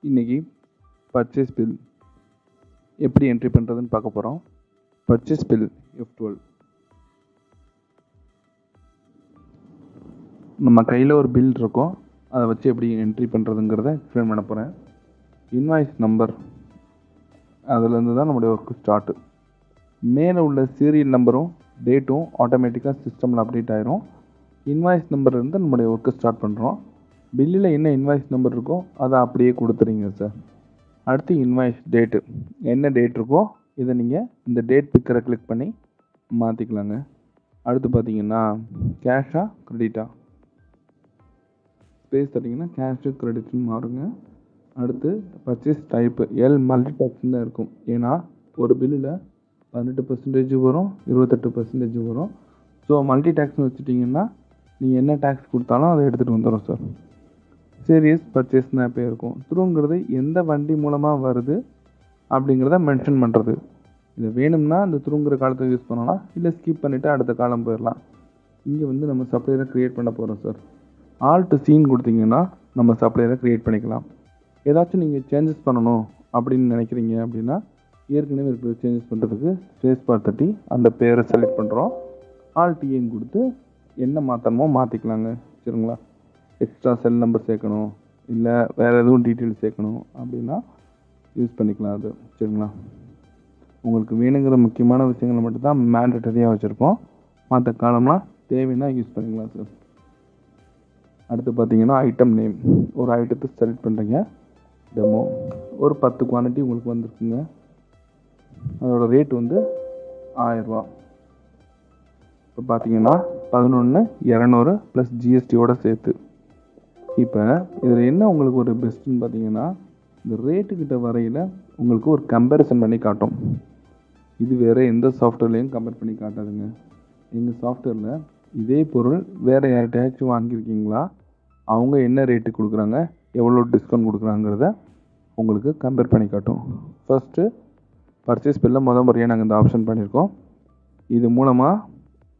இன்றைக்கி purchase bill எப்படி entry பண்ணுறதுன்னு பார்க்க போகிறோம். பர்ச்சேஸ் பில் F12 நம்ம கையில் ஒரு பில் இருக்கும், அதை வச்சு எப்படி என்ட்ரி பண்ணுறதுங்கிறத எக்ஸ்பிளைன் பண்ண போகிறேன். இன்வாய்ஸ் நம்பர், அதுலேருந்து தான் நம்முடைய ஒர்க்கு ஸ்டார்ட்டு. மேலே உள்ள சீரியல் நம்பரும் டேட்டும் ஆட்டோமேட்டிக்காக சிஸ்டமில் அப்டேட் ஆயிரும். இன்வாய்ஸ் நம்பர்லேருந்து நம்முடைய ஒர்க்கு ஸ்டார்ட் பண்ணுறோம். பில்லில் என்ன இன்வாய்ஸ் நம்பர் இருக்கோ அதை அப்படியே கொடுத்துறீங்க சார். அடுத்து இன்வாய்ஸ் டேட்டு, என்ன டேட் இருக்கோ இதை நீங்கள் இந்த டேட் பிக்கரை கிளிக் பண்ணி மாற்றிக்கலாங்க. அடுத்து பார்த்தீங்கன்னா கேஷா கிரெடிட்டா, ஸ்பேஸ் தட்டிங்கன்னா கேஷு கிரெடிட்னு மாறுங்க. அடுத்து பர்ச்சேஸ் டைப்பு எல் மல்டி டேக்ஸ்ன்னு தான் இருக்கும். ஏன்னா ஒரு பில்லில் 18% வரும், 28% வரும். ஸோ மல்டி டேக்ஸ்னு வச்சுட்டிங்கன்னா நீங்கள் என்ன டேக்ஸ் கொடுத்தாலும் அதை எடுத்துகிட்டு வந்துடும் சார். சீரியஸ் பர்ச்சேஸ்னு அப்போ இருக்கும். த்ரூங்கிறது எந்த வண்டி மூலமாக வருது அப்படிங்கிறத மென்ஷன் பண்ணுறது. இது வேணும்னா அந்த த்ரூங்கிற காலத்தை யூஸ் பண்ணலாம், இல்லை ஸ்கிப் பண்ணிவிட்டு அடுத்த காலம் போயிடலாம். இங்கே நம்ம சப்ளையரை க்ரியேட் பண்ண போகிறோம் சார். ஆல்ட் சீன் கொடுத்தீங்கன்னா நம்ம சப்ளையரை க்ரியேட் பண்ணிக்கலாம். ஏதாச்சும் நீங்கள் சேஞ்சஸ் பண்ணணும் அப்படின்னு நினைக்கிறீங்க அப்படின்னா ஏற்கனவே இருக்கிற சேஞ்சஸ் பண்ணுறதுக்கு ஸ்பேஸ் பார் தட்டி அந்த பேரை செலக்ட் பண்ணுறோம். ஆல்ட் ஏன்னு கொடுத்து என்ன மாற்றணுமோ மாற்றிக்கலாங்க. சரிங்களா? எக்ஸ்ட்ரா செல் நம்பர் சேர்க்கணும், இல்லை வேறு எதுவும் டீட்டெயில்ஸ் சேர்க்கணும் அப்படின்னா யூஸ் பண்ணிக்கலாம் அது. சரிங்களா? உங்களுக்கு வேணுங்கிற முக்கியமான விஷயங்களை மட்டும்தான் மேண்டட்டரியாக வச்சுருக்கோம். மற்ற காலம்லாம் தேவைன்னா யூஸ் பண்ணிக்கலாம் சார். அடுத்து பார்த்தீங்கன்னா ஐட்டம் நேம், ஒரு ஐட்டத்தை செலக்ட் பண்ணுறீங்க. டெமோ ஒரு 10 குவான்டிட்டி உங்களுக்கு வந்துருக்குங்க. அதோட ரேட் 1000 ரூபா. இப்போ பார்த்தீங்கன்னா 11,200 ப்ளஸ் ஜிஎஸ்டியோடு சேர்த்து. இப்போ இதில் என்ன உங்களுக்கு ஒரு பெஸ்ட்டுன்னு பார்த்தீங்கன்னா, இந்த ரேட்டுக்கிட்ட வரையில் உங்களுக்கு ஒரு கம்பேரிசன் பண்ணி காட்டும். இது வேறு எந்த சாஃப்ட்வேர்லேயும் கம்பேர் பண்ணி காட்டாதுங்க. எங்கள் சாஃப்ட்வேரில் இதே பொருள் வேறு யார்கிட்டயாச்சும் வாங்கியிருக்கீங்களா, அவங்க என்ன ரேட்டு கொடுக்குறாங்க, எவ்வளோ டிஸ்கவுண்ட் கொடுக்குறாங்கிறத உங்களுக்கு கம்பேர் பண்ணி காட்டும். ஃபஸ்ட்டு பர்ச்சேஸ் பில்லில் முறையாக நாங்கள் இந்த ஆப்ஷன் பண்ணியிருக்கோம். இது மூலமாக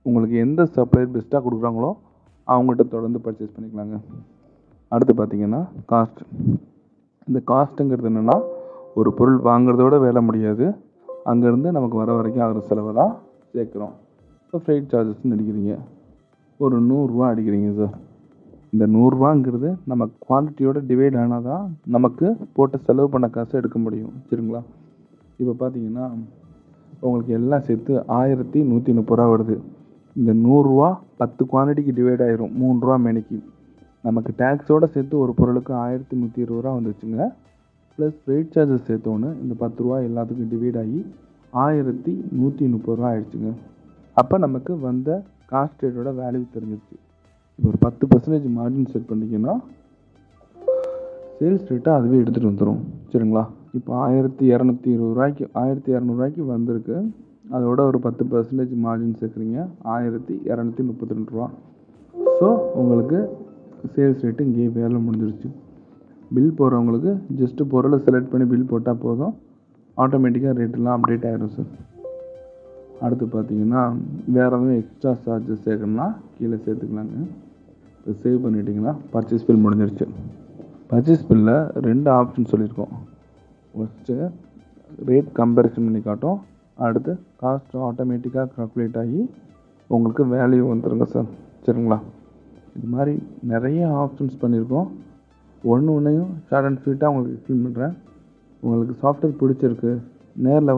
உங்களுக்கு எந்த சப்ளையர் பெஸ்ட்டாக கொடுக்குறாங்களோ அவங்கள்ட்ட தொடர்ந்து பர்ச்சேஸ் பண்ணிக்கலாங்க. அடுத்து பார்த்தீங்கன்னா காஸ்ட். இந்த காஸ்ட்டுங்கிறது என்னென்னா, ஒரு பொருள் வாங்குறதோட வேலை முடியாது, அங்கேருந்து நமக்கு வர வரைக்கும் ஆகிற செலவை தான் சேர்க்குறோம். இப்போ ஃப்ரைட் சார்ஜஸ்ன்னு அடிக்கிறீங்க, ஒரு 100 ரூபா அடிக்கிறீங்க சார். இந்த 100 ரூபாங்கிறது நம்ம குவான்டிட்டியோட டிவைட் ஆனால் தான் நமக்கு போட்ட செலவு பண்ண காசை எடுக்க முடியும். சரிங்களா? இப்போ பார்த்தீங்கன்னா உங்களுக்கு எல்லாம் சேர்த்து 1130 ரூபா வருது. இந்த 100 ரூபா 10 குவான்டிட்டிக்கு டிவைட் ஆயிரும், 3 ரூபா மேனிக்கு. நமக்கு டேக்ஸோடு சேர்த்து ஒரு பொருளுக்கு 1120 ரூபா வந்துச்சுங்க. ப்ளஸ் ஃப்ரைட் சார்ஜஸ் சேர்த்தோன்னு இந்த 10 ரூபா எல்லாத்துக்கும் டிவைட் ஆகி 1130 ரூபா ஆயிடுச்சுங்க. அப்போ நமக்கு வந்த காஸ்ட் ரேட்டோட வேல்யூ தெரிஞ்சிருச்சு. இப்போ ஒரு 10% மார்ஜின் செட் பண்ணிங்கன்னா சேல்ஸ் ரேட்டை அதுவே எடுத்துகிட்டு வந்துடும். சரிங்களா? இப்போ 1220 ரூபாய்க்கு வந்திருக்கு. அதோட ஒரு 10% மார்ஜின் சேர்க்குறீங்க, 1232 ரூபா. ஸோ உங்களுக்கு சேல்ஸ் ரேட்டு இங்கேயே வேலை முடிஞ்சிருச்சு. பில் போடுறவங்களுக்கு ஜஸ்ட்டு பொருளை செலக்ட் பண்ணி பில் போட்டால் போதும், ஆட்டோமேட்டிக்காக ரேட்டெல்லாம் அப்டேட் ஆகிடும் சார். அடுத்து பார்த்தீங்கன்னா வேறு எதுவும் எக்ஸ்ட்ரா சார்ஜஸ் சேர்க்கணும்னா கீழே சேர்த்துக்கலாங்க. இப்போ சேவ் பண்ணிட்டீங்கன்னா பர்ச்சேஸ் பில் முடிஞ்சிருச்சு. பர்ச்சேஸ் பில்லில் 2 ஆப்ஷன் சொல்லியிருக்கோம். ஃபஸ்ட்டு ரேட் கம்பேரிசன் பண்ணி காட்டும், அடுத்து காஸ்ட் ஆட்டோமேட்டிக்காக கால்குலேட் ஆகி உங்களுக்கு வேல்யூ வந்துடுங்க சார். சரிங்களா? இது மாதிரி நிறைய ஆப்ஷன்ஸ் பண்ணியிருக்கோம். ஒன்றையும் ஷார்ட் அண்ட் ஸ்வீட்டாக உங்களுக்கு எக்ஸ்பிளைன் பண்ணுறேன். உங்களுக்கு சாஃப்ட்வேர் பிடிச்சிருக்கு, நேரில்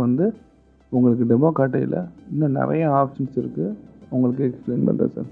உங்களுக்கு டெமோ காட்டையில் இன்னும் நிறைய ஆப்ஷன்ஸ் இருக்குது, உங்களுக்கு எக்ஸ்பிளைன் பண்ணுறேன் சார்.